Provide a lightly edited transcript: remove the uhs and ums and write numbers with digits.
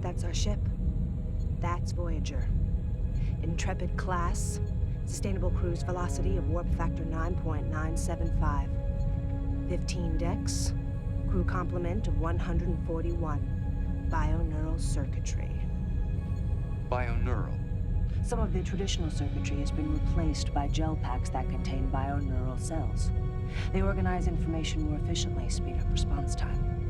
That's our ship. That's Voyager. Intrepid-class. Sustainable cruise velocity of warp factor 9.975. 15 decks. Crew complement of 141. Bioneural circuitry. Bioneural. Some of the traditional circuitry has been replaced by gel packs that contain bioneural cells. They organize information more efficiently, speed up response time.